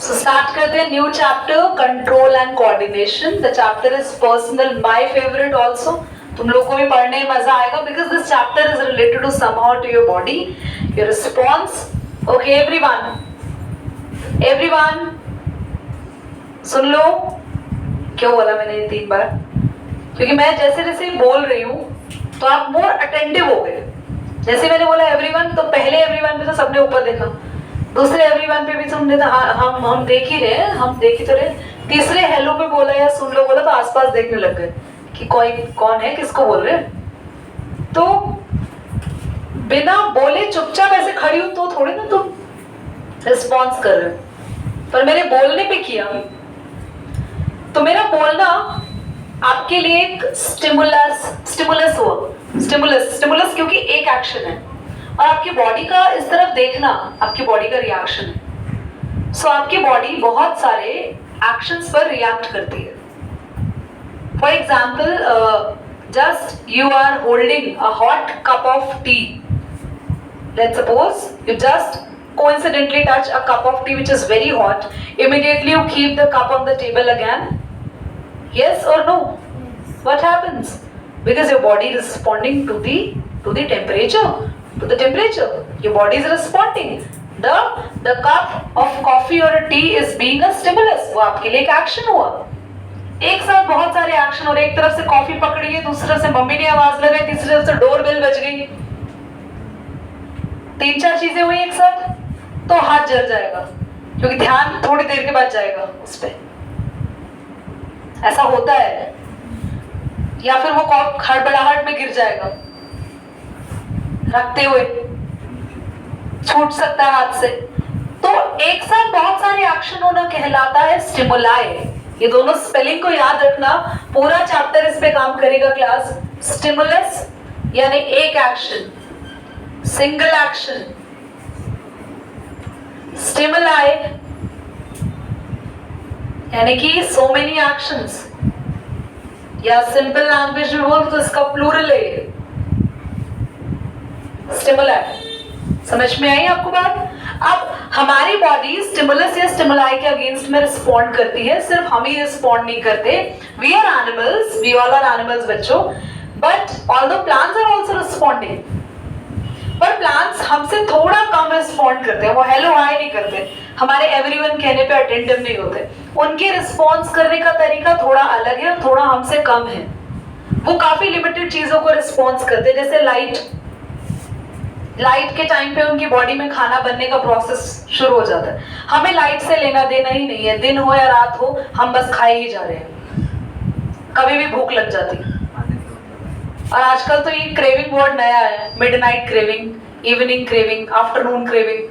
So start करते हैं new chapter control and coordination. The chapter is personal, my favourite also. तुम लोग को भी पढ़ने में मजा आएगा because this chapter is related to somehow to your body, your response. Okay everyone सुन लो. क्यों बोला मैंने ये 3 बार? क्योंकि मैं जैसे जैसे बोल रही हूँ तो आप मोर अटेंटिव हो गए. जैसे मैंने बोला एवरीवन, तो पहले एवरीवन पे तो सबने ऊपर देखा, दूसरे एवरीवन पे भी तुमने हम देख ही रहे, हम देख ही तो रहे. तीसरे हेलो पे बोला या सुन लो बोला तो आसपास देखने लग गए कि कोई कौन है, किसको बोल रहे. तो बिना बोले चुपचाप ऐसे खड़ी हूं तो थोड़ी ना तुम रिस्पॉन्स कर रहे हो, पर मेरे बोलने पे किया. तो मेरा बोलना आपके लिए एक स्टिमुलस हुआ. स्टिमुलस क्योंकि एक एक्शन है और आपकी बॉडी का इस तरफ देखना आपकी बॉडी का रिएक्शन है. सो आपकी बॉडी बहुत सारे एक्शंस पर रिएक्ट करती है. For example, just you are holding a hot cup of tea. Let's suppose you just coincidentally touch a cup of tea which is very hot. Immediately you keep the cup on the table again. Yes or no? What happens? Because your body is responding to the temperature. To the temperature, your body is responding. The cup of coffee or a tea is being a stimulus. वो आपके लिए एक action हुआ. एक साथ बहुत सारे action, और एक तरफ से कॉफी पकड़ी है, दूसरी तरफ से मम्मी ने आवाज लगाई, तीसरी तरफ से डोरबेल बज गई. 3-4 चीजें हुई एक साथ, तो हाथ जल जाएगा क्योंकि ध्यान थोड़ी देर के बाद जाएगा उस पे. ऐसा होता है. या फिर वो कॉप हड़बड़ाहट में गिर जाएगा, रखते हुए छूट सकता है हाथ से. तो एक साथ बहुत सारे एक्शन होना कहलाता है स्टिमुलाई. ये दोनों स्पेलिंग को याद रखना, पूरा चैप्टर इस पे काम करेगा क्लास. स्टिमुलस यानी एक एक्शन, सिंगल एक्शन. स्टिमुलाई यानी कि सो मेनी एक्शंस, या सिंपल लैंग्वेज में बोल तो इसका प्लूरल है स्टिमुलाई. समझ में आई आपको बात? अब हमारी बॉडी स्टिमुलस या स्टिमुलाई के अगेंस्ट में रिस्पॉन्ड करती है. सिर्फ हम ही रिस्पॉन्ड नहीं करते. We are animals, we all are animals बच्चों. But although plants are also responding, पर प्लांट्स हमसे थोड़ा कम रिस्पॉन्ड करते हैं. वो हेलो हाय नहीं करते, हमारे एवरीवन कहने पे अटेंटिव नहीं होते. उनके रिस्पॉन्स करने का तरीका थोड़ा अलग है और थोड़ा हमसे कम है. वो काफी लिमिटेड चीजों को रिस्पॉन्स करते हैं. जैसे लाइट के टाइम पे उनकी बॉडी में खाना बनने का प्रोसेस शुरू हो जाता है. हमें लाइट से लेना देना ही नहीं है, दिन हो या रात हो, हम बस खाए ही जा रहे हैं. कभी भी भूख लग जाती है. और आजकल तो ये क्रेविंग वर्ड नया है, midnight craving, evening craving, afternoon craving.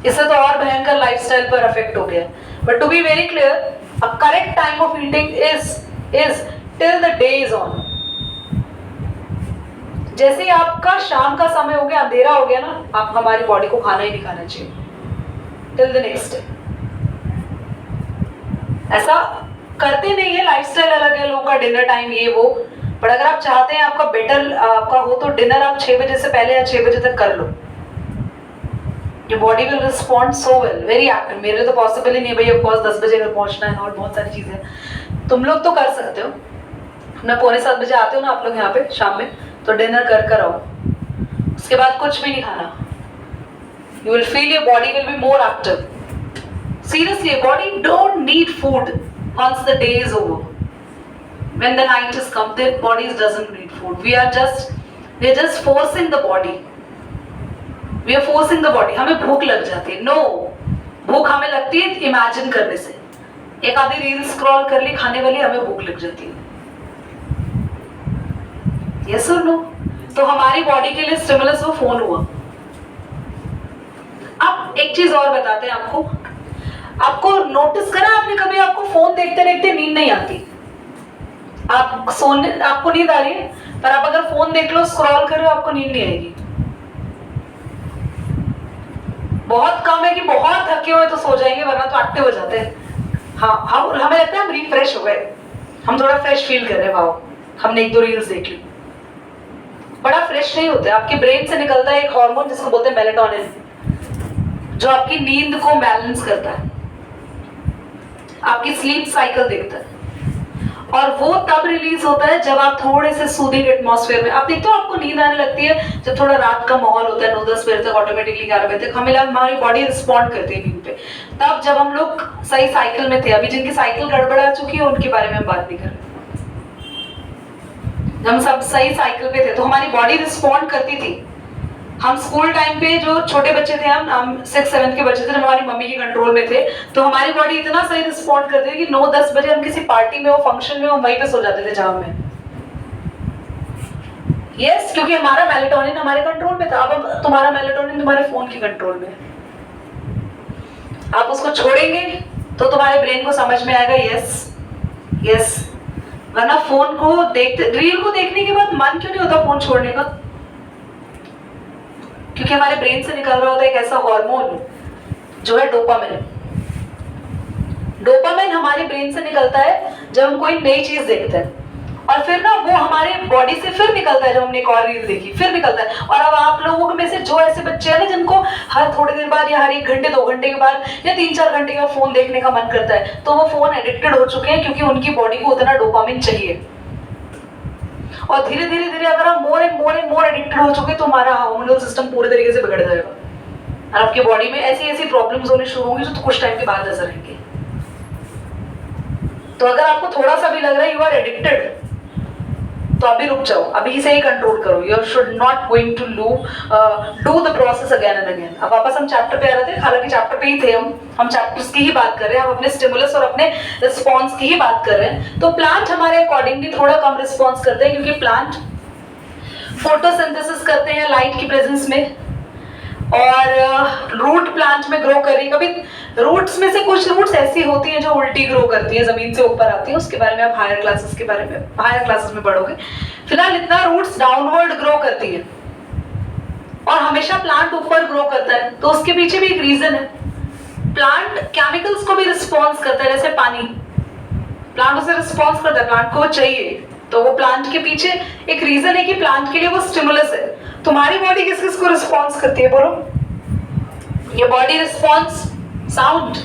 इससे तो और भयंकर लाइफस्टाइल पर इफेक्ट हो गया. But to be very clear, a correct time of eating is till the day is on. जैसे ही आपका शाम का समय हो गया, अंधेरा हो गया ना, आप हमारी बॉडी को खाना ही नहीं खाना चाहिए टिल द नेक्स्ट डे. ऐसा करते नहीं है, लाइफस्टाइल अलग है लोगों का, डिनर टाइम ये वो. पर अगर आप चाहते हैं आपका बेटर आपका हो तो डिनर आप 6 बजे से पहले या 6 बजे तक कर लो. Your body will respond so well, very active. मेरे तो पॉसिबल ही नहीं है भैया, ऑफकोर्स 10 बजे घर पहुंचना है और बहुत सारी चीजें. तुम लोग तो कर सकते हो. मैं 6:45 बजे आते हो ना आप लोग यहाँ पे शाम में, तो डिनर कर आओ. उसके बाद कुछ भी नहीं खाना. You will feel your body will be more active. Seriously, body don't need food once the day is over. When the night is come, the body doesn't need food. We are just forcing the body. We are forcing the body. हमें भूख लग जाती है. No, भूख हमें लगती है imagine करने से. एक आधी रील स्क्रॉल कर ली खाने वाली, हमें भूख लग जाती है. Yes or no? तो हमारी बॉडी के लिए स्टिमुलस वो फोन हुआ. अब एक चीज और बताते हैं आपको. आपको नोटिस करा आपने कभी, आपको फोन देखते देखते नींद नहीं आती. आपको नींद आ रही है, पर आप अगर फोन देख लो, स्क्रॉल कर रहे हो, आपको नींद नहीं आएगी. बहुत कम है कि बहुत थके हुए तो सो जाएंगे, वरना तो एक्टिव हो जाते हैं. हाँ, हमें लगता है हम रिफ्रेश हो गए, हम थोड़ा फ्रेश फील कर रहे हैं. वाओ, हमने 1-2 रील्स देख ली. बड़ा फ्रेश नहीं होते. आपके ब्रेन से निकलता है एक हार्मोन जिसको बोलते हैं मेलेटोनिन, जो आपकी नींद को बैलेंस करता है. आपकी स्लीप साइकिल देखता है, और वो तब रिलीज होता है जब आप थोड़े से सूदिंग एटमॉस्फेयर में, आप देखते हो आपको नींद आने लगती है जब थोड़ा रात का माहौल होता है, 9-10 बजे तक, ऑटोमेटिकली 11 बजे तक हमारी बॉडी रिस्पॉन्ड करती है नींद पे। तब जब हम लोग सही साइकिल में थे, अभी जिनकी साइकिल गड़बड़ा चुकी है उनके बारे में हम बात नहीं कर रहे, जब हम सब सही साइकिल पे थे तो हमारी बॉडी रिस्पॉन्ड करती थी। हम स्कूल टाइम पे जो छोटे बच्चे थे, हम 6-7 के बच्चे थे, जब हमारी मम्मी के कंट्रोल में थे, तो हमारी बॉडी इतना सही रिस्पॉन्ड करती थी कि 9-10 बजे हम किसी पार्टी में हो, फंक्शन में हो, वहीं पे सो जाते थे जहां में। यस, क्योंकि हमारा मेलेटोनिन हमारे कंट्रोल में था। अब तुम्हारा मेलेटोनिन तुम्हारे फोन के कंट्रोल में है। आप उसको छोड़ेंगे तो तुम्हारे ब्रेन को समझ में आएगा यस यस, वरना फोन को देखते, रील को देखने के बाद मन क्यों नहीं होता फोन छोड़ने का? क्योंकि हमारे ब्रेन से निकल रहा होता है एक ऐसा हार्मोन जो है डोपामिन। डोपामिन हमारे ब्रेन से निकलता है जब हम कोई नई चीज देखते हैं, और फिर ना वो हमारे बॉडी से फिर निकलता है जब हमने एक और रील देखी, फिर निकलता है। और अब आप लोगों में से जो ऐसे बच्चे हैं ना जिनको हर थोड़ी देर बाद या हर 1 घंटे 2 घंटे के बाद या 3-4 घंटे के बाद फोन देखने का मन करता है, तो वो फोन एडिक्टेड हो चुके हैं, क्योंकि उनकी बॉडी को उतना डोपामिन चाहिए। और धीरे धीरे धीरे अगर हम मोर एंड मोर एडिक्टेड हो चुके तो हमारा हार्मोनल सिस्टम पूरे तरीके से बिगड़ जाएगा, और आपकी बॉडी में ऐसी ऐसी प्रॉब्लम्स होने शुरू होंगी जो कुछ टाइम के बाद नजर आएंगे। तो अगर आपको थोड़ा सा भी लग रहा है यू आर एडिक्टेड, तो अभी रुक जाओ, अभी से ही कंट्रोल करो। You should not going to do the process again and again. अब वापस हम चैप्टर पे आ रहे थे, हालांकि चैप्टर पे ही थे हम चैप्टर्स की ही बात कर रहे हैं, हम अपने स्टिमुलस और अपने रिस्पॉन्स की ही बात कर रहे हैं। तो प्लांट हमारे अकॉर्डिंगली थोड़ा कम रिस्पॉन्स करते हैं, क्योंकि प्लांट फोटोसिंथेसिस करते हैं लाइट की प्रेजेंस में, और रूट प्लांट में ग्रो कर रही है। कभी रूट्स में से कुछ रूट्स ऐसी होती हैं जो उल्टी ग्रो करती है, जमीन से ऊपर आती है, उसके बारे में आप हायर क्लासेस में पढ़ोगे। फिलहाल इतना रूट्स डाउनवर्ड ग्रो करती है, और हमेशा प्लांट ऊपर ग्रो करता है, तो उसके पीछे भी एक रीजन है। प्लांट केमिकल्स को भी रिस्पॉन्स करता है, जैसे पानी, प्लांट उसे रिस्पॉन्स करता है, प्लांट को वो चाहिए, तो वो प्लांट के पीछे एक रीजन है कि प्लांट के लिए वो स्टिमुलस है। तुम्हारी बॉडी किस किस को रिस्पॉन्स करती है, बोलो? Your body response sound,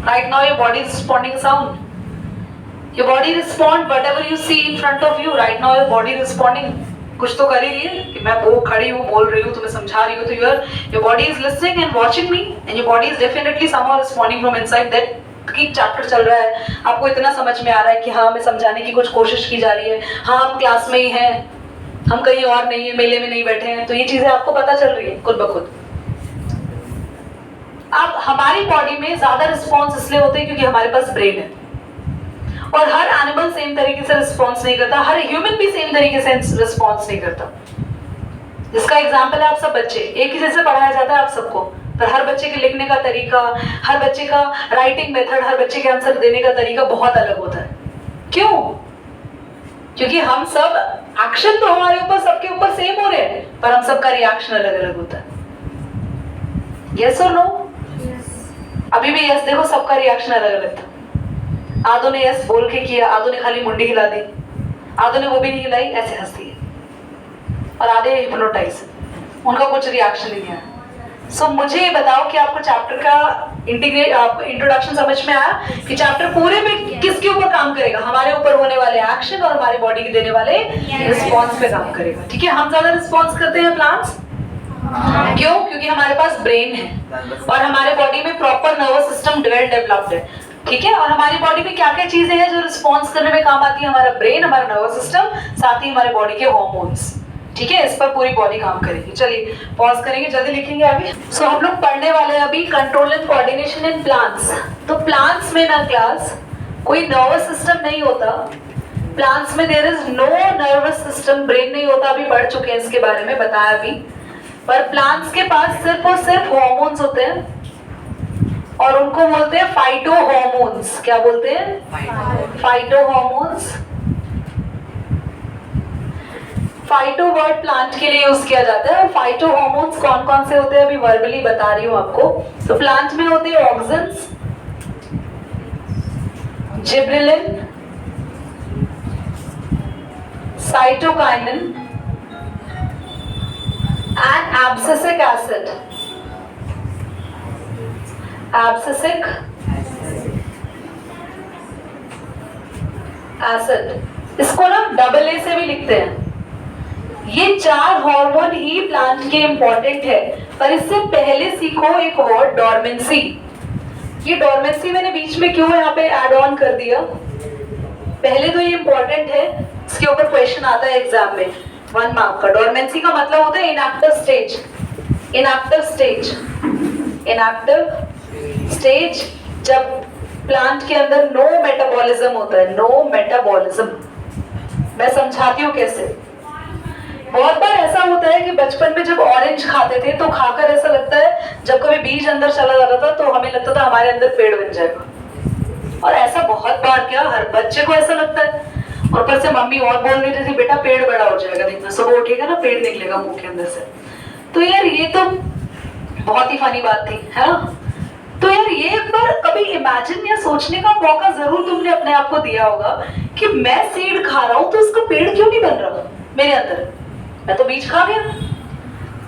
right now your body is responding sound. Your body respond whatever you see in front of you, right now your body responding. कुछ तो कर ही रही है कि मैं वो खड़ी हूँ, बोल रही हूँ, तुम्हें समझा रही हूँ, तो your body is listening and watching me, and your body is definitely somehow responding from inside that कि चैप्टर चल रहा है, आपको इतना समझ में आ रहा है कि हाँ, हमें समझाने की कुछ कोशिश की जा रही है, हाँ हम क्लास में ही हैं, हम कहीं और नहीं है, मेले में नहीं बैठे हैं, तो ये चीजें आपको पता चल रही है खुद ब खुद। अब हमारी बॉडी में ज्यादा रिस्पॉन्स इसलिए होते हैं क्योंकि हमारे पास ब्रेन है, और हर एनिमल सेम तरीके से रिस्पॉन्स नहीं करता, हर ह्यूमन भी सेम तरीके से रिस्पॉन्स नहीं करता। जिसका एग्जाम्पल है आप सब बच्चे, एक ही जैसे पढ़ाया जाता है आप सबको, पर हर बच्चे के लिखने का तरीका, हर बच्चे का राइटिंग मेथड, हर बच्चे के आंसर देने का तरीका बहुत अलग होता है। क्यों? क्योंकि हम सब, एक्शन तो हमारे ऊपर सबके ऊपर सेम हो रहे हैं, पर हम सबका रिएक्शन अलग अलग होता है। यस और नो? अभी भी यस, देखो सबका रिएक्शन अलग अलग था। आदो ने यस बोल के किया, आदो ने खाली मुंडी हिला दी, आदो ने वो भी नहीं हिलाई, ऐसे हंस दिए, और आधे हिप्नोटाइज, उनका कुछ रिएक्शन नहीं है। सो मुझे ये बताओ कि आपको चैप्टर का इंट्रोडक्शन समझ में आया कि चैप्टर पूरे में किसके ऊपर काम करेगा? हमारे ऊपर होने वाले एक्शन और हमारी बॉडी के देने वाले रिस्पॉन्स पे काम करेगा। ठीक है, हम ज्यादा रिस्पॉन्स करते हैं प्लांट्स, क्यों? क्योंकि हमारे पास ब्रेन है, और हमारे बॉडी में प्रॉपर नर्वस सिस्टम डेवलप्ड है। ठीक है, और हमारी बॉडी में क्या क्या चीजें हैं जो रिस्पॉन्स करने में काम आती है? हमारा ब्रेन, हमारा नर्वस सिस्टम, साथ ही हमारे बॉडी के हॉर्मोन्स। ठीक है, इस पर पूरी बॉडी काम करेगी। चलिए पॉज करेंगे, जल्दी लिखेंगे आगे। सो हम लोग पढ़ने वाले हैं अभी control and coordination in plants. तो प्लांट्स में ना क्लास कोई नर्वस सिस्टम नहीं होता, प्लांट्स में there is no nervous system, brain नहीं होता, अभी पढ़ चुके हैं इसके बारे में, बताया अभी। पर प्लांट्स के पास सिर्फ और सिर्फ हार्मोन्स होते हैं, और उनको बोलते हैं फाइटो हार्मोन्स। क्या बोलते हैं? Phyto hormones. Phyto word plant के लिए यूज किया जाता है। फाइटो हार्मोन्स कौन कौन से होते हैं अभी वर्बली बता रही हूँ आपको। तो प्लांट में होते हैं auxins, gibberellin, cytokinin and abscisic acid. Abscisic acid, इसको ना डबल ए से भी लिखते हैं। ये 4 हार्मोन ही प्लांट के इंपॉर्टेंट है। पर इससे पहले सीखो एक वर्ड डोरमेंसी। ये डोरमेंसी मैंने बीच में क्यों यहाँ पे एड ऑन कर दिया, पहले तो ये इंपॉर्टेंट है, इसके ऊपर क्वेश्चन आता है एग्जाम में 1 मार्क का। डोरमेंसी का मतलब होता है inactive stage. Inactive stage, inactive stage जब प्लांट के अंदर नो मेटाबॉलिज्म होता है, नो मेटाबॉलिज्म। मैं समझाती हूँ कैसे। बहुत बार ऐसा होता है कि बचपन में जब ऑरेंज खाते थे तो खाकर ऐसा लगता है, जब कभी बीज अंदर चला जाता था तो हमें लगता था हमारे अंदर पेड़ बन जाएगा। और ऐसा बहुत बार, क्या हर बच्चे को ऐसा लगता है। और ऊपर से मम्मी और बोल देती थी बेटा पेड़ बड़ा हो जाएगा, देखना सुबह उठेगा ना पेड़ निकलेगा मुंह के अंदर से। तो यार ये तो बहुत ही फनी बात थी, है ना। तो यार ये एक बार कभी इमेजिन या सोचने का मौका जरूर तुमने अपने आप को दिया होगा कि मैं सीड खा रहा हूं तो उसका पेड़ क्यों नहीं बन रहा मेरे अंदर, मैं तो बीज खा गया।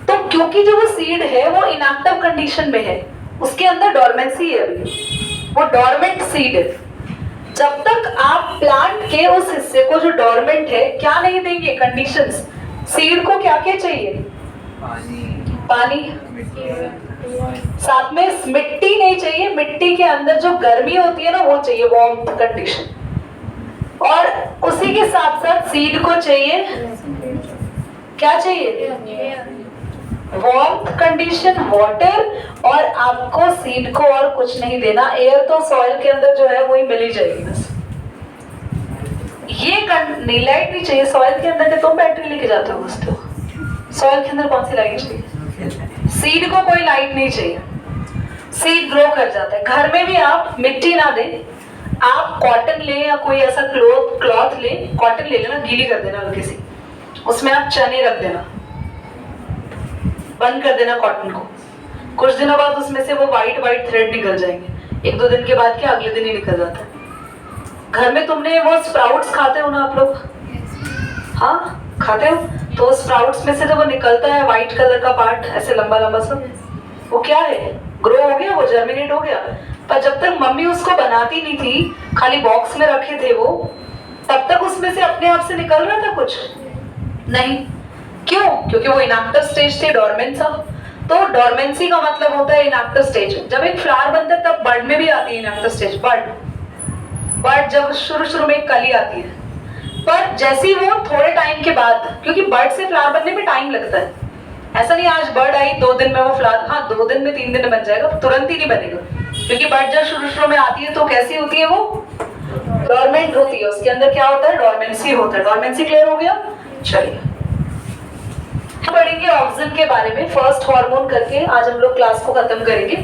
तो क्योंकि जो वो सीड है वो इनएक्टिव कंडीशन में है, उसके अंदर डोरमेंसी है, अभी वो डोरमेंट सीड है। जब तक आप प्लांट के उस हिस्से को जो डोरमेंट है क्या नहीं देंगे कंडीशंस, सीड को क्या क्या चाहिए, पानी, साथ में मिट्टी नहीं चाहिए, मिट्टी के अंदर जो गर्मी होती है ना वो चाहिए, वार्म कंडीशन। और उसी के साथ साथ सीड को चाहिए, क्या चाहिए, वार्म कंडीशन, वाटर। और आपको सीड को और कुछ नहीं देना, एयर तो सॉइल के अंदर जो है वही मिल ही जाएगी बस। ये नहीं, लाइट नहीं चाहिए सॉइल के अंदर, तुम बैटरी लेके जाते हो घुसते हो, सॉइल के अंदर कौन सी लाइट चाहिए, सीड को कोई लाइट नहीं चाहिए, सीड ग्रो कर जाता है। घर में भी आप मिट्टी ना दें, आप कॉटन ले या कोई ऐसा क्लॉथ ले, कॉटन ले लेना, गीली कर देना हल्की सी, उसमें आप चने रख देना, बंद कर देना कॉटन को। कुछ दिनों बाद उसमें से वो वाइट थ्रेड निकल जाएंगे, 1-2 दिन के बाद क्या अगले दिन ही निकल जाता है। घर में तुमने वो स्प्राउट्स खाते हो ना आप लोग, हाँ खाते हो, तो स्प्राउट्स में से जब वो निकलता है व्हाइट कलर का पार्ट ऐसे लंबा लंबा सा, वो क्या है, ग्रो हो गया, वो जर्मिनेट हो गया। पर जब तक मम्मी उसको बनाती नहीं थी, खाली बॉक्स में रखे थे वो, तब तक उसमें से अपने आप से निकल रहा था कुछ नहीं। क्यों? क्योंकि वो इनएक्टिव स्टेज थे, डोरमेंट था। तो डोरमेंसी का मतलब होता है इनएक्टिव स्टेज। जब एक फ्लावर बनता है तब बर्ड में भी आती है इनएक्टिव स्टेज, बर्ड जब शुरू में एक कली आती है, पर जैसे वो थोड़े टाइम के बाद, क्योंकि बर्ड से फ्लावर बनने में टाइम लगता है, ऐसा नहीं आज बर्ड आई 2 दिन में वो फ्लावर, हाँ 2 दिन में 3 दिन में बन जाएगा, तुरंत ही नहीं बनेगा। क्योंकि बर्ड जब शुरू में आती है तो कैसी होती है, वो डोरमेंट होती है, उसके अंदर क्या होता है, डोरमेंसी होता है। डोरमेंसी क्लियर हो गया। चलिए पढ़ेंगे ऑक्सीजन के बारे में, फर्स्ट हार्मोन करके आज हम लोग क्लास को खत्म करेंगे।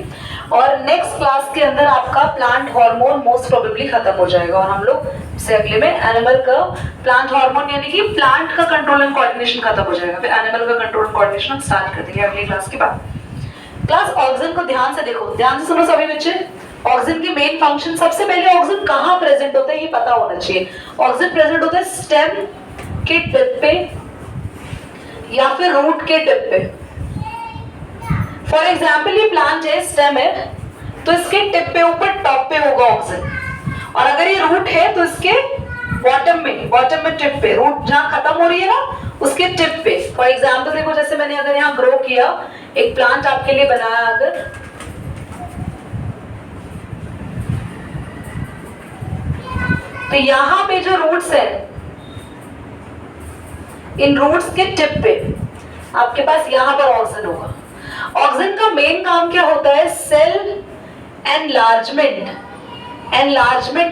और नेक्स्ट क्लास के अंदर आपका प्लांट हार्मोन मोस्ट प्रोबेबली खत्म हो जाएगा, और हम लोग से अगले में एनिमल का प्लांट हार्मोन यानी कि प्लांट का कंट्रोल एंड कोऑर्डिनेशन खत्म हो जाएगा, फिर एनिमल का कंट्रोल एंड कोऑर्डिनेशन स्टार्ट कर देंगे अगली क्लास के बाद। क्लास ऑक्सीजन को ध्यान से देखो, ध्यान से सुनो सभी बच्चे। ऑक्सीजन की मेन फंक्शन, सबसे पहले ऑक्सीजन कहाँ प्रेजेंट होता है ये पता होना चाहिए। ऑक्सीजन प्रेजेंट होता है स्टेम के टिप पे या फिर रूट के टिप पे। फॉर एग्जाम्पल ये प्लांट है, स्टेम है, तो इसके टिप पे ऊपर टॉप पे होगा ऑक्सीजन, और अगर ये रूट है तो इसके बॉटम में टिप पे, रूट जहां खत्म हो रही है ना उसके टिप पे। फॉर एग्जाम्पल देखो, जैसे मैंने अगर यहाँ ग्रो किया, एक प्लांट आपके लिए बनाया, अगर तो यहाँ पे जो रूट्स है, इन रूट्स के टिप पे आपके पास यहाँ पर ऑक्सीजन होगा। ऑक्सीजन का मेन काम क्या होता है, सेल एनलार्जमेंट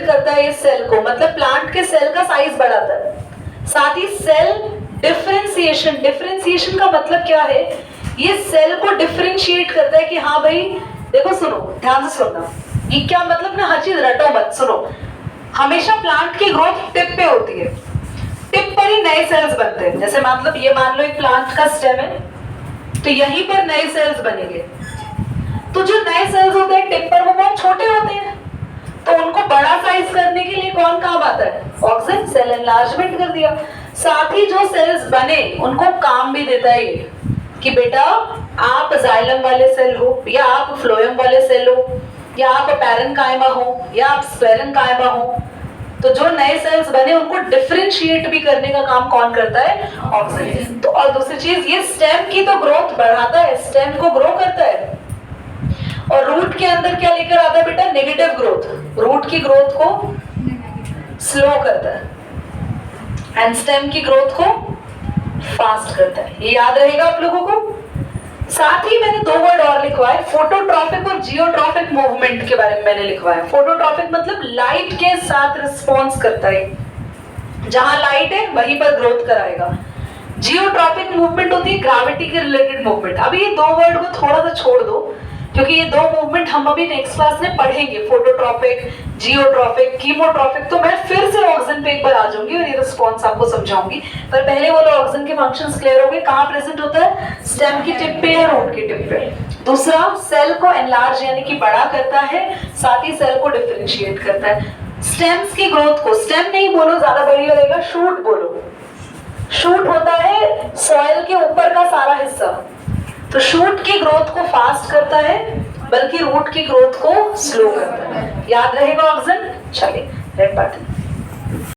करता है ये सेल को, मतलब प्लांट के सेल का साइज बढ़ाता है। साथ ही सेल डिफरेंशिएशन का मतलब क्या है, ये सेल को डिफरेंशिएट करता है कि हाँ भाई देखो, सुनो ध्यान से सुनना, ये क्या मतलब ना, हर चीज रटो मत, सुनो। हमेशा प्लांट की ग्रोथ टिप पे होती है, टिप पर ही नए सेल्स बनते हैं। जैसे मतलब ये मान लो एक प्लांट का स्टेम है, तो यहीं पर नए सेल्स बनेंगे। तो जो नए सेल्स होते हैं टिप पर, वो बहुत छोटे होते हैं, तो उनको बड़ा साइज करने के लिए कौन काम आता है, ऑक्सीजन। सेल एनलार्जमेंट कर दिया। साथ ही जो सेल्स बने उनको काम भी देता है ये कि बेटा आप जाइलम वाले सेल हो, या आप फ्लोएम वाले सेल हो, या आप पैरेन्काइमा हो, या आप स्क्लेरेन्काइमा हो, तो जो नए सेल्स बने उनको डिफरेंशिएट भी करने का काम कौन करता है? ऑक्सीजन। तो और दूसरी चीज, ये स्टेम की तो ग्रोथ बढ़ाता है, स्टेम को ग्रो करता है, और रूट के अंदर क्या लेकर आता है बेटा? नेगेटिव ग्रोथ, रूट की ग्रोथ को स्लो करता है एंड स्टेम की ग्रोथ को फास्ट करता है। ये याद रहेगा आप लोगों को। साथ ही मैंने दो वर्ड और लिखवाए, फोटोट्रॉपिक और जियोट्रॉपिक मूवमेंट के बारे में मैंने लिखवाया। फोटोट्रॉपिक मतलब लाइट के साथ रिस्पॉन्स करता है, जहां लाइट है वहीं पर ग्रोथ कराएगा। जियोट्रॉपिक मूवमेंट होती है ग्रेविटी के रिलेटेड मूवमेंट। अभी ये दो वर्ड को थोड़ा सा छोड़ दो, क्योंकि ये दो मूवमेंट हम अभी नेक्स्ट क्लास में पढ़ेंगे, फोटोट्रॉपिक, जियोट्रॉपिक, कीमोट्रॉपिक। तो मैं फिर से ऑक्सीजन पे एक बार आ जाऊंगी और ये रिस्पॉन्स आपको समझाऊंगी, पर पहले वो ऑक्सीजन के फंक्शंस क्लियर हो गए। कहाँ प्रेजेंट होता है? स्टेम की टिप पे या रूट की टिप पे। दूसरा, सेल को एनलार्ज यानी कि बड़ा करता है, साथ ही सेल को डिफरेंशिएट करता है। स्टेम्स की ग्रोथ को, स्टेम नहीं बोलो ज्यादा बढ़िया रहेगा, शूट बोलो। शूट होता है सॉइल के ऊपर का सारा हिस्सा, तो शूट की ग्रोथ को फास्ट करता है, बल्कि रूट की ग्रोथ को स्लो करता है। याद रहेगा ऑक्सीजन। चलिए रेड बटन।